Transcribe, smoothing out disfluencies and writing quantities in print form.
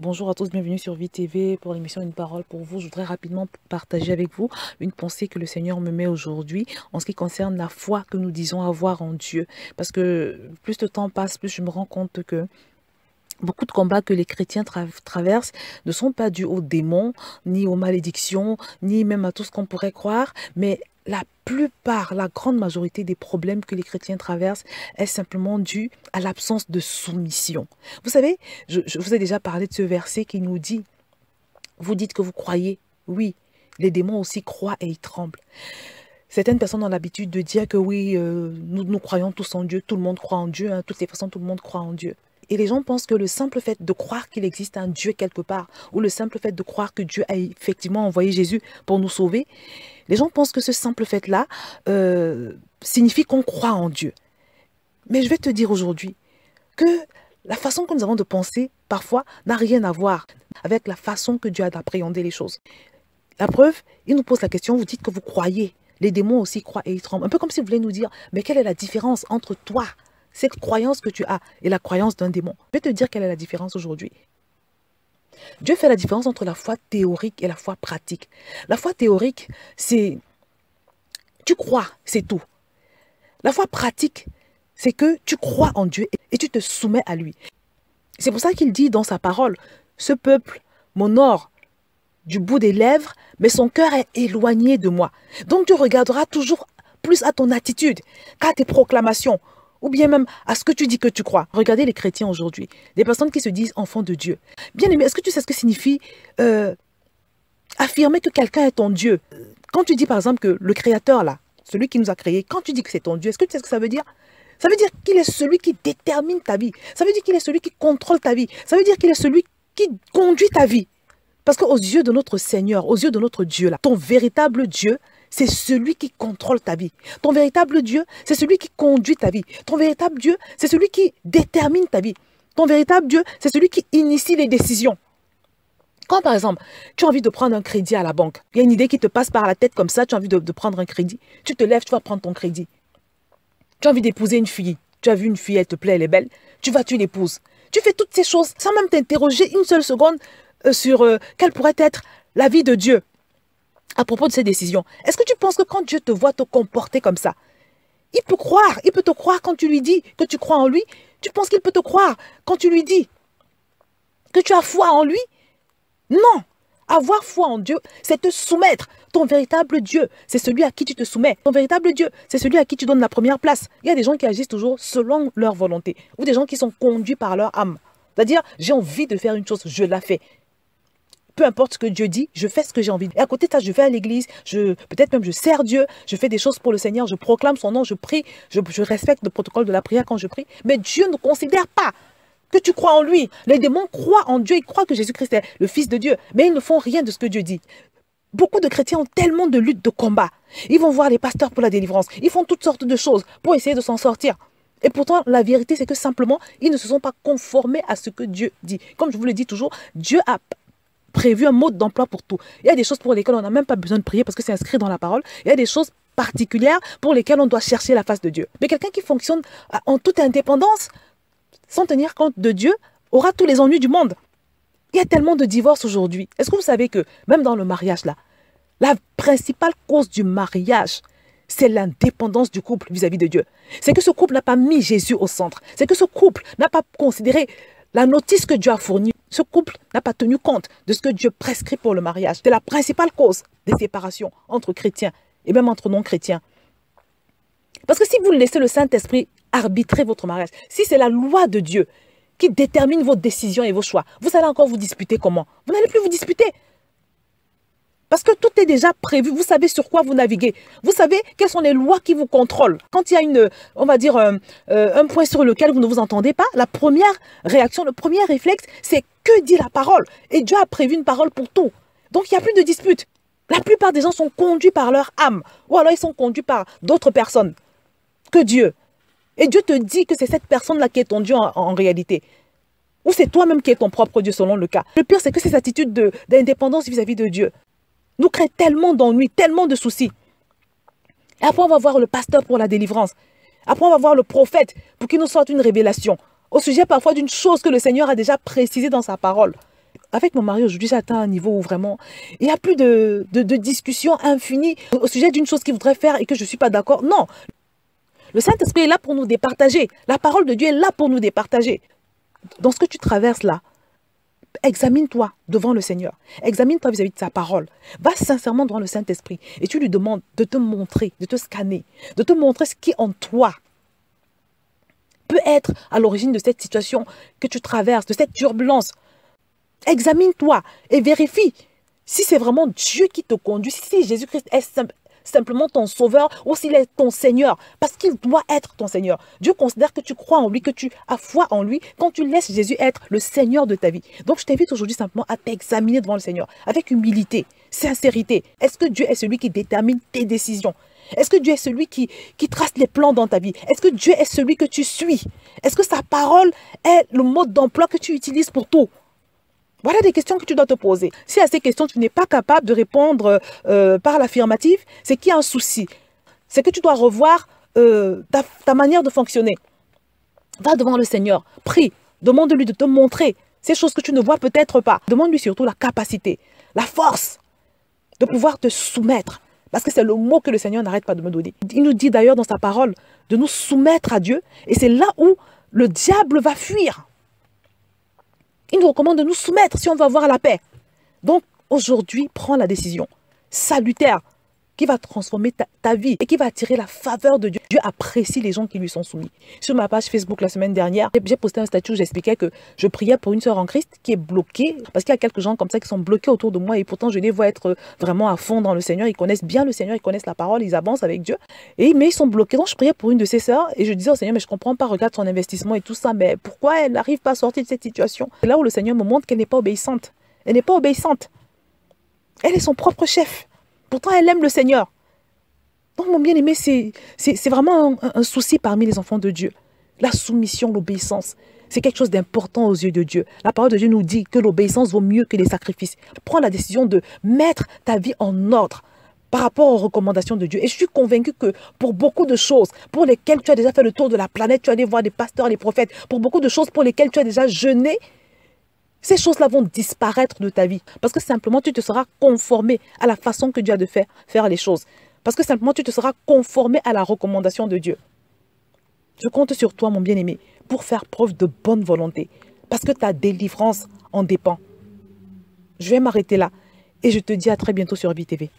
Bonjour à tous, bienvenue sur VTV pour l'émission Une parole pour vous. Je voudrais rapidement partager avec vous une pensée que le Seigneur me met aujourd'hui en ce qui concerne la foi que nous disons avoir en Dieu. Parce que plus le temps passe, plus je me rends compte que beaucoup de combats que les chrétiens traversent ne sont pas dus aux démons, ni aux malédictions, ni même à tout ce qu'on pourrait croire, mais la plupart, la grande majorité des problèmes que les chrétiens traversent est simplement dû à l'absence de soumission. Vous savez, je vous ai déjà parlé de ce verset qui nous dit, vous dites que vous croyez, oui, les démons aussi croient et ils tremblent. Certaines personnes ont l'habitude de dire que oui, nous croyons tous en Dieu, tout le monde croit en Dieu, de toutes les façons tout le monde croit en Dieu. Et les gens pensent que le simple fait de croire qu'il existe un Dieu quelque part, ou le simple fait de croire que Dieu a effectivement envoyé Jésus pour nous sauver, les gens pensent que ce simple fait-là signifie qu'on croit en Dieu. Mais je vais te dire aujourd'hui que la façon que nous avons de penser, parfois, n'a rien à voir avec la façon que Dieu a d'appréhender les choses. La preuve, il nous pose la question, vous dites que vous croyez. Les démons aussi croient et ils tremblent. Un peu comme si vous voulez nous dire, mais quelle est la différence entre toi, cette croyance que tu as, et la croyance d'un démon? Je vais te dire quelle est la différence aujourd'hui. Dieu fait la différence entre la foi théorique et la foi pratique. La foi théorique, c'est tu crois, c'est tout. La foi pratique, c'est que tu crois en Dieu et tu te soumets à lui. C'est pour ça qu'il dit dans sa parole, ce peuple m'honore du bout des lèvres, mais son cœur est éloigné de moi. Donc tu regarderas toujours plus à ton attitude qu'à tes proclamations, ou bien même à ce que tu dis que tu crois. Regardez les chrétiens aujourd'hui, des personnes qui se disent enfants de Dieu. Bien aimé, est-ce que tu sais ce que signifie affirmer que quelqu'un est ton Dieu? Quand tu dis par exemple que le Créateur là, celui qui nous a créés, quand tu dis que c'est ton Dieu, est-ce que tu sais ce que ça veut dire? Ça veut dire qu'il est celui qui détermine ta vie. Ça veut dire qu'il est celui qui contrôle ta vie. Ça veut dire qu'il est celui qui conduit ta vie. Parce qu'aux yeux de notre Seigneur, aux yeux de notre Dieu là, ton véritable Dieu, c'est celui qui contrôle ta vie. Ton véritable Dieu, c'est celui qui conduit ta vie. Ton véritable Dieu, c'est celui qui détermine ta vie. Ton véritable Dieu, c'est celui qui initie les décisions. Quand par exemple, tu as envie de prendre un crédit à la banque, il y a une idée qui te passe par la tête comme ça, tu as envie de prendre un crédit, tu te lèves, tu vas prendre ton crédit. Tu as envie d'épouser une fille, tu as vu une fille, elle te plaît, elle est belle, tu l'épouses. Tu fais toutes ces choses sans même t'interroger une seule seconde sur quelle pourrait être la vie de Dieu à propos de ces décisions. Est-ce que tu penses que quand Dieu te voit te comporter comme ça, il peut te croire quand tu lui dis que tu crois en lui? Tu penses qu'il peut te croire quand tu lui dis que tu as foi en lui? Non! Avoir foi en Dieu, c'est te soumettre. Ton véritable Dieu, c'est celui à qui tu te soumets. Ton véritable Dieu, c'est celui à qui tu donnes la première place. Il y a des gens qui agissent toujours selon leur volonté, ou des gens qui sont conduits par leur âme. C'est-à-dire, j'ai envie de faire une chose, je la fais. Peu importe ce que Dieu dit, je fais ce que j'ai envie. Et à côté de ça, je vais à l'église, peut-être même je sers Dieu, je fais des choses pour le Seigneur, je proclame son nom, je prie, je respecte le protocole de la prière quand je prie. Mais Dieu ne considère pas que tu crois en lui. Les démons croient en Dieu, ils croient que Jésus-Christ est le Fils de Dieu, mais ils ne font rien de ce que Dieu dit. Beaucoup de chrétiens ont tellement de luttes, de combats. Ils vont voir les pasteurs pour la délivrance. Ils font toutes sortes de choses pour essayer de s'en sortir. Et pourtant, la vérité, c'est que simplement, ils ne se sont pas conformés à ce que Dieu dit. Comme je vous le dis toujours, Dieu a prévu un mode d'emploi pour tout. Il y a des choses pour lesquelles on n'a même pas besoin de prier parce que c'est inscrit dans la parole. Il y a des choses particulières pour lesquelles on doit chercher la face de Dieu. Mais quelqu'un qui fonctionne en toute indépendance, sans tenir compte de Dieu, aura tous les ennuis du monde. Il y a tellement de divorces aujourd'hui. Est-ce que vous savez que, même dans le mariage là, la principale cause du mariage, c'est l'indépendance du couple vis-à-vis de Dieu. C'est que ce couple n'a pas mis Jésus au centre. C'est que ce couple n'a pas considéré la notice que Dieu a fournie. Ce couple n'a pas tenu compte de ce que Dieu prescrit pour le mariage. C'est la principale cause des séparations entre chrétiens et même entre non-chrétiens. Parce que si vous laissez le Saint-Esprit arbitrer votre mariage, si c'est la loi de Dieu qui détermine vos décisions et vos choix, vous allez encore vous disputer comment? Vous n'allez plus vous disputer. Parce que tout est déjà prévu. Vous savez sur quoi vous naviguez. Vous savez quelles sont les lois qui vous contrôlent. Quand il y a on va dire, un point sur lequel vous ne vous entendez pas, la première réaction, le premier réflexe, c'est que dit la parole. Et Dieu a prévu une parole pour tout. Donc il n'y a plus de dispute. La plupart des gens sont conduits par leur âme. Ou alors ils sont conduits par d'autres personnes que Dieu. Et Dieu te dit que c'est cette personne-là qui est ton Dieu en réalité. Ou c'est toi-même qui es ton propre Dieu selon le cas. Le pire, c'est que ces attitudes d'indépendance vis-à-vis de Dieu nous créent tellement d'ennuis, tellement de soucis. Et après, on va voir le pasteur pour la délivrance. Après, on va voir le prophète pour qu'il nous sorte une révélation au sujet parfois d'une chose que le Seigneur a déjà précisée dans sa parole. Avec mon mari, aujourd'hui, j'ai atteint un niveau où vraiment, il n'y a plus de discussion infinie au sujet d'une chose qu'il voudrait faire et que je ne suis pas d'accord. Non, le Saint-Esprit est là pour nous départager. La parole de Dieu est là pour nous départager. Dans ce que tu traverses là, examine-toi devant le Seigneur. Examine-toi vis-à-vis de sa parole. Va sincèrement devant le Saint-Esprit et tu lui demandes de te montrer, de te scanner, de te montrer ce qui en toi peut être à l'origine de cette situation que tu traverses, de cette turbulence. Examine-toi et vérifie si c'est vraiment Dieu qui te conduit, si Jésus-Christ est simplement ton sauveur ou s'il est ton Seigneur, parce qu'il doit être ton Seigneur. Dieu considère que tu crois en lui, que tu as foi en lui, quand tu laisses Jésus être le Seigneur de ta vie. Donc je t'invite aujourd'hui simplement à t'examiner devant le Seigneur, avec humilité, sincérité. Est-ce que Dieu est celui qui détermine tes décisions? Est-ce que Dieu est celui qui trace les plans dans ta vie? Est-ce que Dieu est celui que tu suis? Est-ce que sa parole est le mode d'emploi que tu utilises pour tout? Voilà des questions que tu dois te poser. Si à ces questions, tu n'es pas capable de répondre par l'affirmative, c'est qu'il y a un souci. C'est que tu dois revoir ta manière de fonctionner. Va devant le Seigneur, prie, demande-lui de te montrer ces choses que tu ne vois peut-être pas. Demande-lui surtout la capacité, la force de pouvoir te soumettre. Parce que c'est le mot que le Seigneur n'arrête pas de me donner. Il nous dit d'ailleurs dans sa parole de nous soumettre à Dieu. Et c'est là où le diable va fuir. Il nous recommande de nous soumettre si on veut avoir la paix. Donc, aujourd'hui, prends la décision salutaire qui va transformer ta vie et qui va attirer la faveur de Dieu. Dieu apprécie les gens qui lui sont soumis. Sur ma page Facebook la semaine dernière, j'ai posté un statut où j'expliquais que je priais pour une sœur en Christ qui est bloquée. Parce qu'il y a quelques gens comme ça qui sont bloqués autour de moi et pourtant je les vois être vraiment à fond dans le Seigneur. Ils connaissent bien le Seigneur, ils connaissent la parole, ils avancent avec Dieu. Mais ils sont bloqués. Donc je priais pour une de ces sœurs et je disais au Seigneur, mais je ne comprends pas, regarde son investissement et tout ça, mais pourquoi elle n'arrive pas à sortir de cette situation? C'est là où le Seigneur me montre qu'elle n'est pas obéissante. Elle n'est pas obéissante. Elle est son propre chef. Pourtant, elle aime le Seigneur. Donc, mon bien-aimé, c'est vraiment un souci parmi les enfants de Dieu. La soumission, l'obéissance, c'est quelque chose d'important aux yeux de Dieu. La parole de Dieu nous dit que l'obéissance vaut mieux que les sacrifices. Prends la décision de mettre ta vie en ordre par rapport aux recommandations de Dieu. Et je suis convaincue que pour beaucoup de choses pour lesquelles tu as déjà fait le tour de la planète, tu as allé voir des pasteurs, des prophètes, pour beaucoup de choses pour lesquelles tu as déjà jeûné, ces choses-là vont disparaître de ta vie. Parce que simplement, tu te seras conformé à la façon que Dieu a de faire les choses. Parce que simplement, tu te seras conformé à la recommandation de Dieu. Je compte sur toi, mon bien-aimé, pour faire preuve de bonne volonté. Parce que ta délivrance en dépend. Je vais m'arrêter là. Et je te dis à très bientôt sur VTV.